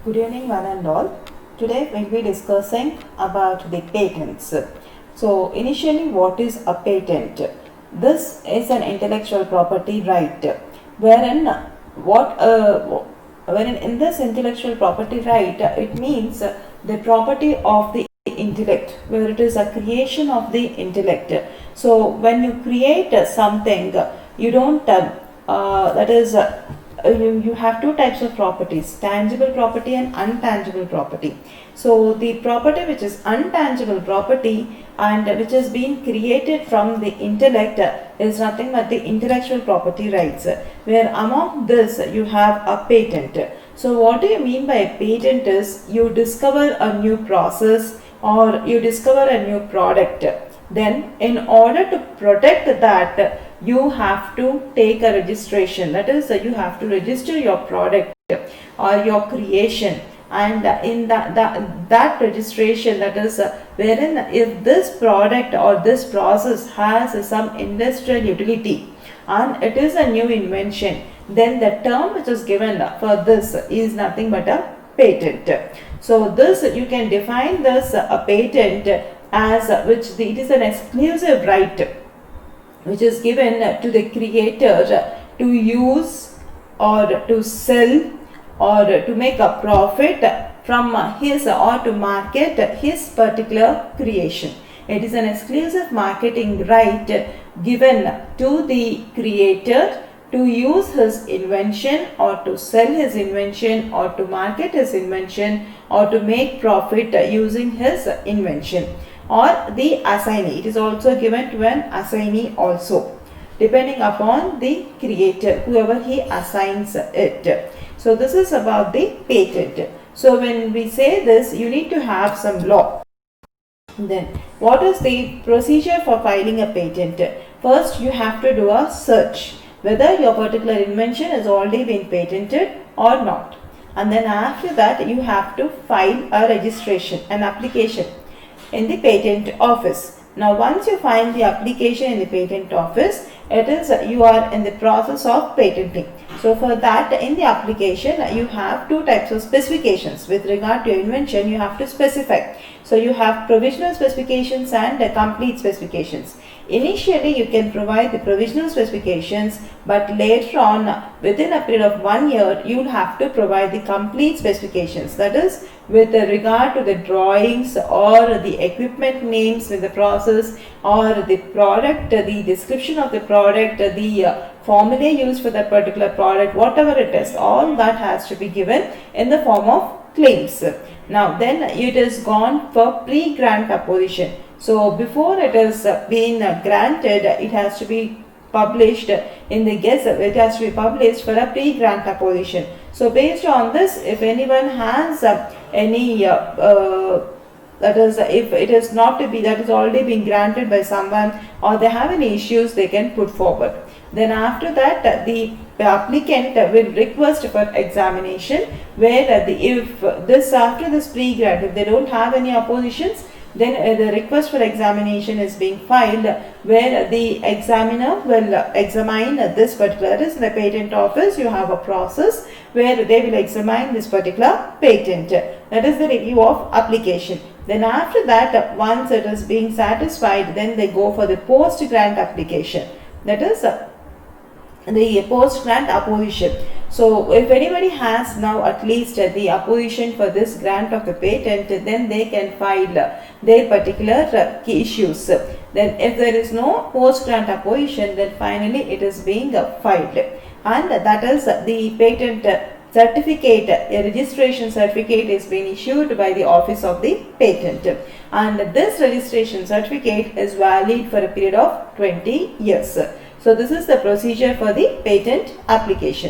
Good evening one and all. Today we will be discussing about the patents. So initially, what is a patent? This is an intellectual property right wherein wherein in this intellectual property right it means the property of the intellect, where it is a creation of the intellect. So when you create something, you don't you have two types of properties, tangible property and untangible property. So the property which is untangible property and which has been created from the intellect is nothing but the intellectual property rights, where among this you have a patent. So what do you mean by a patent is you discover a new process or you discover a new product. Then in order to protect that, you have to take a registration. That is, you have to register your product or your creation, and in that registration, that is wherein if this product or this process has some industrial utility and it is a new invention, then the term which is given for this is nothing but a patent. So this, you can define this a patent as it is an exclusive right which is given to the creator to use or to sell or to make a profit from his or to market his particular creation. It is an exclusive marketing right given to the creator to use his invention or to sell his invention or to market his invention or to make profit using his invention. Or the assignee, it is also given to an assignee also, depending upon the creator, whoever he assigns it. So this is about the patent. So when we say this, you need to have some law. Then what is the procedure for filing a patent? First, you have to do a search whether your particular invention has already been patented or not, and then after that you have to file a registration, an application in the patent office. Now once you file the application in the patent office, it is you are in the process of patenting. So for that, in the application you have two types of specifications. With regard to your invention, you have to specify. So you have provisional specifications and complete specifications. Initially you can provide the provisional specifications, but later on, within a period of 1 year, you will have to provide the complete specifications. That is, with regard to the drawings or the equipment names in the process or the product, the description of the product, the formula used for that particular product, whatever it is, all that has to be given in the form of claims. Now then it is gone for pre-grant apposition. So before it is being granted, it has to be published in the Gazette. It has to be published for a pre-grant apposition. So based on this, if anyone has any that is, if it is not to be, that is already been granted by someone, or they have any issues, they can put forward. Then after that, the applicant will request for examination, where after this pre-grant, if they don't have any oppositions, then the request for examination is being filed, where the examiner will examine this particular, that is in the patent office you have a process where they will examine this particular patent. That is the review of application. Then after that, once it is being satisfied, then they go for the post-grant application. That is the post-grant opposition. So if anybody has now at least the opposition for this grant of the patent, then they can file their particular key issues. Then if there is no post-grant opposition, then finally it is being filed, and that is the patent certificate, a registration certificate is being issued by the office of the patent, and this registration certificate is valid for a period of 20 years. So this is the procedure for the patent application.